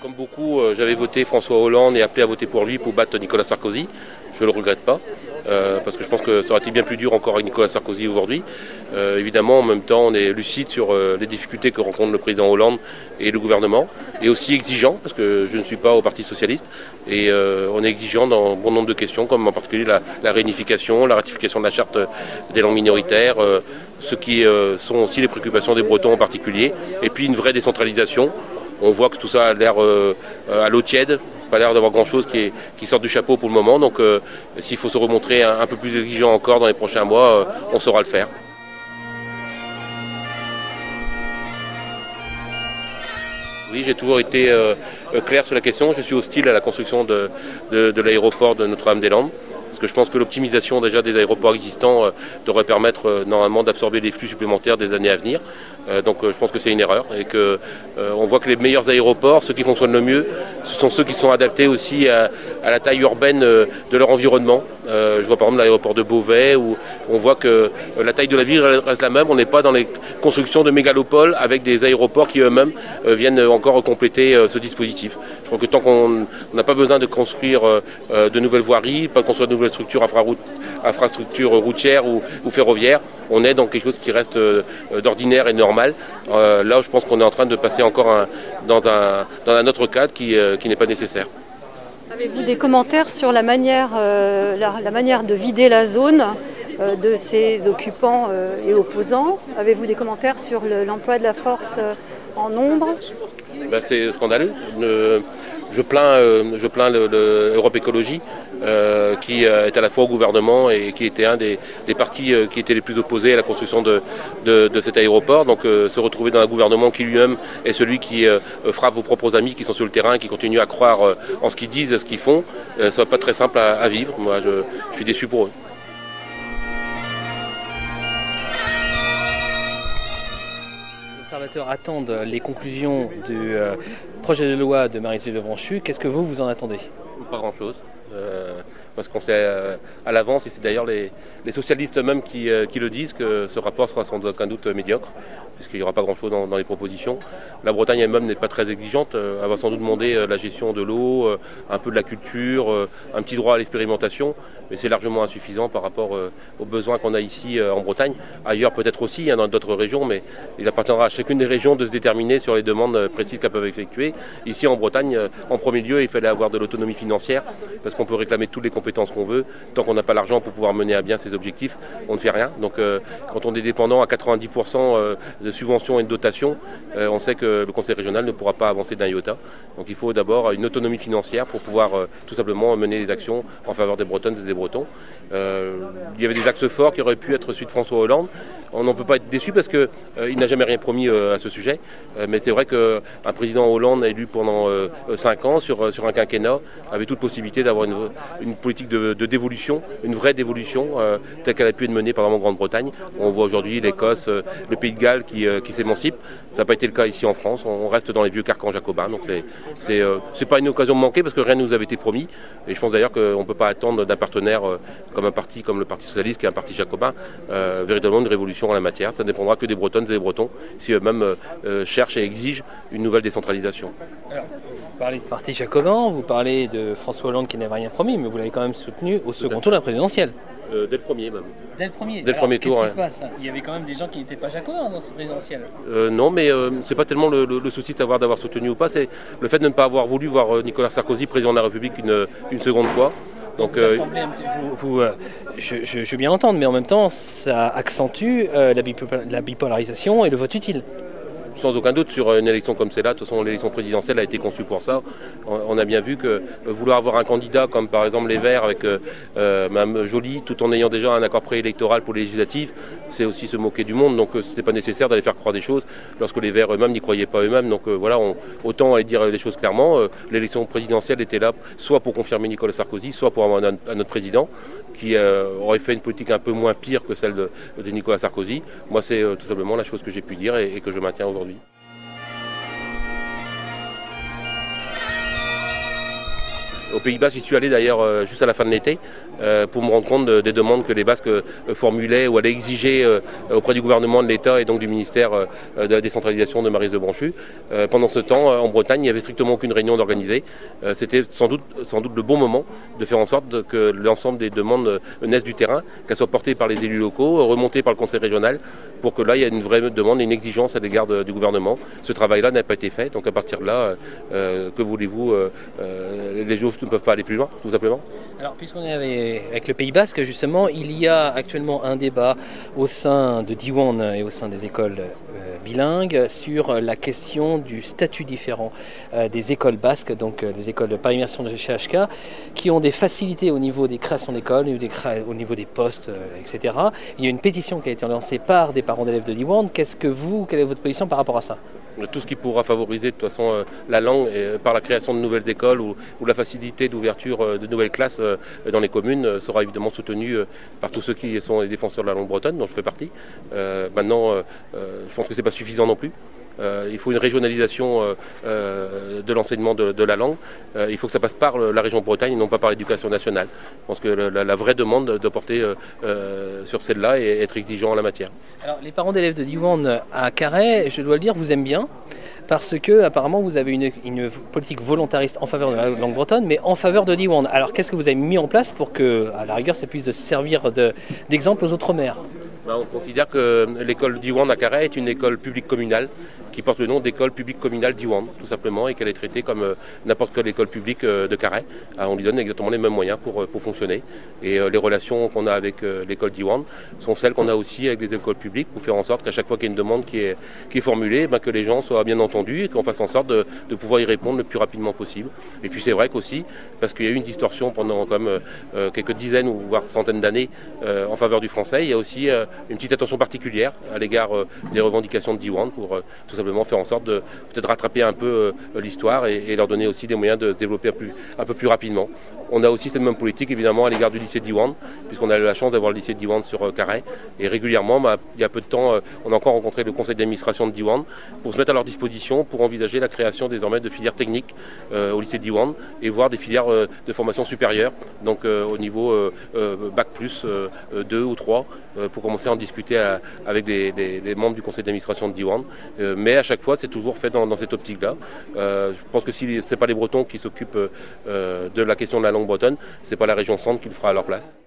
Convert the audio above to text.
Comme beaucoup, j'avais voté François Hollande et appelé à voter pour lui pour battre Nicolas Sarkozy. Je ne le regrette pas, parce que je pense que ça aurait été bien plus dur encore avec Nicolas Sarkozy aujourd'hui. Évidemment, en même temps, on est lucide sur les difficultés que rencontre le président Hollande et le gouvernement, et aussi exigeant, parce que je ne suis pas au Parti Socialiste, et on est exigeant dans bon nombre de questions, comme en particulier la réunification, la ratification de la charte des langues minoritaires, ce qui sont aussi les préoccupations des Bretons en particulier, et puis une vraie décentralisation. On voit que tout ça a l'air à l'eau tiède, pas l'air d'avoir grand-chose qui sort du chapeau pour le moment. Donc s'il faut se remontrer un peu plus exigeant encore dans les prochains mois, on saura le faire. Oui, j'ai toujours été clair sur la question. Je suis hostile à la construction de l'aéroport de Notre-Dame-des-Landes. Parce que je pense que l'optimisation déjà des aéroports existants devrait permettre normalement d'absorber les flux supplémentaires des années à venir. Donc je pense que c'est une erreur et que on voit que les meilleurs aéroports, ceux qui fonctionnent le mieux, ce sont ceux qui sont adaptés aussi à la taille urbaine de leur environnement. Je vois par exemple l'aéroport de Beauvais où on voit que la taille de la ville reste la même. On n'est pas dans les constructions de mégalopoles avec des aéroports qui eux-mêmes viennent encore compléter ce dispositif. Je crois que tant qu'on n'a pas besoin de construire de nouvelles voiries, pas de construire de nouvelles structures infrastructures routières ou ferroviaires, on est dans quelque chose qui reste d'ordinaire et normal. Là, je pense qu'on est en train de passer encore dans un autre cadre qui n'est pas nécessaire. Avez-vous des commentaires sur la manière de vider la zone de ses occupants et opposants? Avez-vous des commentaires sur l'emploi de la force en nombre? C'est scandaleux. Je plains l'Europe Écologie qui est à la fois au gouvernement et qui était un des partis qui étaient les plus opposés à la construction de cet aéroport. Donc se retrouver dans un gouvernement qui lui-même est celui qui frappe vos propres amis qui sont sur le terrain et qui continuent à croire en ce qu'ils disent, ce qu'ils font, ça ne va pas être très simple à vivre. Moi, je suis déçu pour eux. Les observateurs attendent les conclusions du projet de loi de Maryse Lebranchu. Qu'est-ce que vous en attendez? Pas grand-chose. Parce qu'on sait à l'avance, et c'est d'ailleurs les socialistes eux-mêmes qui le disent, que ce rapport sera sans aucun doute médiocre, puisqu'il n'y aura pas grand-chose dans les propositions. La Bretagne elle-même n'est pas très exigeante, elle va sans doute demander la gestion de l'eau, un peu de la culture, un petit droit à l'expérimentation, mais c'est largement insuffisant par rapport aux besoins qu'on a ici en Bretagne. Ailleurs peut-être aussi, dans d'autres régions, mais il appartiendra à chacune des régions de se déterminer sur les demandes précises qu'elles peuvent effectuer. Ici en Bretagne, en premier lieu, il fallait avoir de l'autonomie financière, parce qu'on peut réclamer toutes les compétences qu'on veut. Tant qu'on n'a pas l'argent pour pouvoir mener à bien ses objectifs, on ne fait rien. Donc quand on est dépendant à 90% de subventions et de dotations, on sait que le conseil régional ne pourra pas avancer d'un iota. Donc il faut d'abord une autonomie financière pour pouvoir tout simplement mener des actions en faveur des Bretonnes et des Bretons. Il y avait des axes forts qui auraient pu être celui de François Hollande. On n'en peut pas être déçu parce qu'il n'a jamais rien promis à ce sujet. Mais c'est vrai qu'un président Hollande élu pendant 5 ans sur un quinquennat avait toute possibilité d'avoir une politique de dévolution, une vraie dévolution telle qu'elle a pu être menée par exemple en Grande-Bretagne. On voit aujourd'hui l'Écosse, le Pays de Galles qui s'émancipe. Ça n'a pas été le cas ici en France. On reste dans les vieux carcans jacobins. Donc c'est pas une occasion manquée parce que rien ne nous avait été promis. Et je pense d'ailleurs qu'on ne peut pas attendre d'un partenaire comme un parti comme le Parti Socialiste, qui est un parti jacobin, véritablement une révolution en la matière. Ça ne dépendra que des Bretonnes et des Bretons si eux-mêmes cherchent et exigent une nouvelle décentralisation. Alors, vous parlez de parti jacobin, vous parlez de François Hollande qui n'avait rien promis, mais vous l'avez quand même soutenu au second tour de la présidentielle. Dès le premier même. Dès le premier. Dès le premier tour. Qu'est-ce qui se passe? Il y avait quand même des gens qui n'étaient pas jacobins dans cette présidentielle. Non, mais c'est pas tellement le souci de savoir d'avoir soutenu ou pas, c'est le fait de ne pas avoir voulu voir Nicolas Sarkozy président de la République une seconde fois. Donc, je veux bien entendre, mais en même temps, ça accentue la bipolarisation et le vote utile. Sans aucun doute, sur une élection comme celle-là, de toute façon l'élection présidentielle a été conçue pour ça. On a bien vu que vouloir avoir un candidat comme par exemple les Verts avec Mme Joly, tout en ayant déjà un accord préélectoral pour les législatives, c'est aussi se moquer du monde. Donc ce n'était pas nécessaire d'aller faire croire des choses lorsque les Verts eux-mêmes n'y croyaient pas eux-mêmes. Donc voilà, autant aller dire les choses clairement. L'élection présidentielle était là soit pour confirmer Nicolas Sarkozy, soit pour avoir un autre président qui aurait fait une politique un peu moins pire que celle de Nicolas Sarkozy. Moi, c'est tout simplement la chose que j'ai pu dire et que je maintiens aujourd'hui. Aux Pays-Bas, j'y suis allé d'ailleurs juste à la fin de l'été. pour me rendre compte des demandes que les Basques formulaient ou allaient exiger auprès du gouvernement de l'État et donc du ministère de la décentralisation de Maryse de Branchu. Pendant ce temps, en Bretagne, il n'y avait strictement aucune réunion d'organiser. C'était sans doute le bon moment de faire en sorte que l'ensemble des demandes naissent du terrain, qu'elles soient portées par les élus locaux, remontées par le conseil régional, pour que là, il y ait une vraie demande et une exigence à l'égard du gouvernement. Ce travail-là n'a pas été fait, donc à partir de là, que voulez-vous, les choses ne peuvent pas aller plus loin, tout simplement. Alors, puisqu'on est avec le Pays Basque, justement, il y a actuellement un débat au sein de Diwan et au sein des écoles bilingues sur la question du statut différent des écoles basques, donc des écoles par immersion de GHK, qui ont des facilités au niveau des créations d'écoles, au niveau des postes, etc. Il y a une pétition qui a été lancée par des parents d'élèves de Diwan. Quelle est votre position par rapport à ça ? Tout ce qui pourra favoriser de toute façon la langue par la création de nouvelles écoles ou la facilité d'ouverture de nouvelles classes dans les communes sera évidemment soutenu par tous ceux qui sont les défenseurs de la langue bretonne, dont je fais partie. Maintenant, je pense que c'est pas suffisant non plus. Il faut une régionalisation de l'enseignement de la langue. Il faut que ça passe par la région Bretagne et non pas par l'éducation nationale. Je pense que la vraie demande doit porter sur celle-là et être exigeant en la matière. Alors, les parents d'élèves de Diwan à Carhaix, je dois le dire, vous aiment bien parce que apparemment vous avez une politique volontariste en faveur de la langue bretonne, mais en faveur de Diwan. Alors, qu'est-ce que vous avez mis en place pour que, à la rigueur, ça puisse servir d'exemple aux autres maires ? On considère que l'école Diwan à Carhaix est une école publique communale qui porte le nom d'école publique communale Diwan, tout simplement, et qu'elle est traitée comme n'importe quelle école publique de Carhaix. On lui donne exactement les mêmes moyens pour fonctionner. Et les relations qu'on a avec l'école Diwan sont celles qu'on a aussi avec les écoles publiques, pour faire en sorte qu'à chaque fois qu'il y a une demande qui est formulée, que les gens soient bien entendus et qu'on fasse en sorte de pouvoir y répondre le plus rapidement possible. Et puis c'est vrai qu'aussi, parce qu'il y a eu une distorsion pendant quand même quelques dizaines ou voire centaines d'années en faveur du français, il y a aussi une petite attention particulière à l'égard des revendications de Diwan pour tout simplement faire en sorte de peut-être rattraper un peu l'histoire et leur donner aussi des moyens de se développer un peu plus rapidement. On a aussi cette même politique évidemment à l'égard du lycée Diwan, puisqu'on a eu la chance d'avoir le lycée Diwan sur Carhaix. Et régulièrement, il y a peu de temps, on a encore rencontré le conseil d'administration de Diwan pour se mettre à leur disposition pour envisager la création désormais de filières techniques au lycée Diwan et voir des filières de formation supérieure, donc au niveau Bac plus 2 ou 3, pour commencer à en discuter avec des membres du conseil d'administration de Diwan. Mais à chaque fois, c'est toujours fait dans cette optique-là. Je pense que si ce n'est pas les Bretons qui s'occupent de la question de la langue bretonne, c'est pas la région centre qui le fera à leur place.